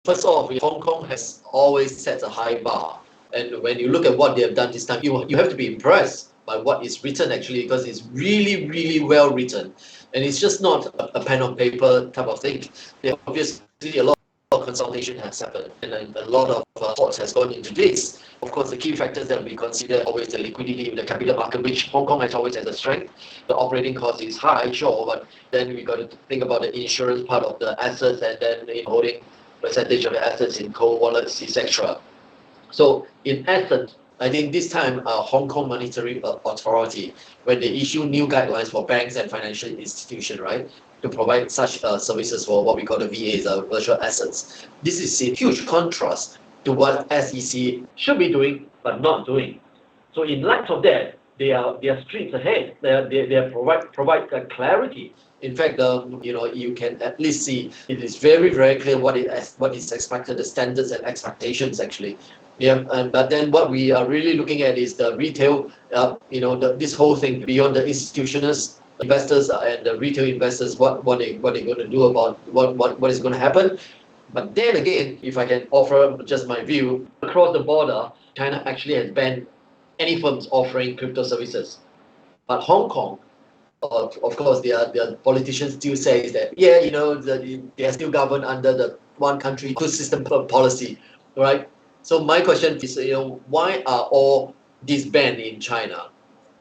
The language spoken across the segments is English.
First off, Hong Kong has always set a high bar. And when you look at what they have done this time, you have to be impressed by what is written actually, because it's really, really well written. And it's just not a pen on paper type of thing. There obviously a lot of consultation has happened, and a lot of thoughts has gone into this. Of course, the key factors that we consider always the liquidity in the capital market, which Hong Kong has always had a strength. The operating cost is high, sure, but then we got to think about the insurance part of the assets, and then holding percentage of the assets in cold wallets, etc. So in essence, I think this time Hong Kong Monetary Authority, when they issue new guidelines for banks and financial institutions, right, to provide such services for what we call the VAs, virtual assets, this is in huge contrast to what SEC should be doing but not doing. So in light of that, they are streets ahead. They provide clarity. In fact, you can at least see it is very, very clear what is expected, the standards and expectations actually. Yeah, but then what we are really looking at is the retail, this whole thing beyond the institutional investors and the retail investors, what they're going to do about what is going to happen. But then again, if I can offer just my view, across the border, China actually has banned any firms offering crypto services. But Hong Kong, of course, their politicians still say that, they are still governed under the one country, two system policy, right? So my question is, why are all these banned in China?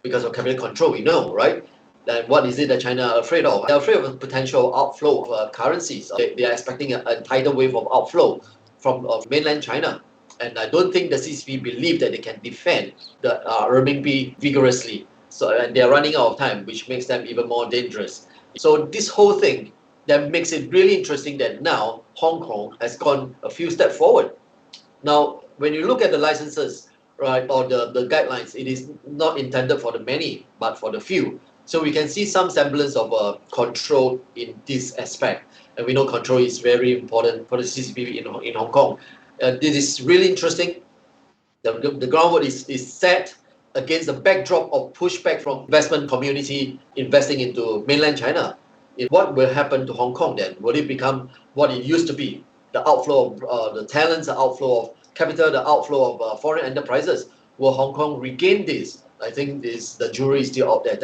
Because of capital control, we know, right? And what is it that China are afraid of? They're afraid of a potential outflow of currencies. They are expecting a tidal wave of outflow from mainland China. And I don't think the CCP believe that they can defend the renminbi vigorously. So and they're running out of time, which makes them even more dangerous. So this whole thing that makes it really interesting that now Hong Kong has gone a few steps forward. Now, when you look at the licenses, right, or the guidelines, it is not intended for the many, but for the few. So we can see some semblance of control in this aspect. And we know control is very important for the CCP in Hong Kong. This is really interesting. The groundwork is set against the backdrop of pushback from investment community investing into mainland China. What will happen to Hong Kong then? Will it become what it used to be? The outflow of the talents, the outflow of capital, the outflow of foreign enterprises. Will Hong Kong regain this? I think the jury is still out there.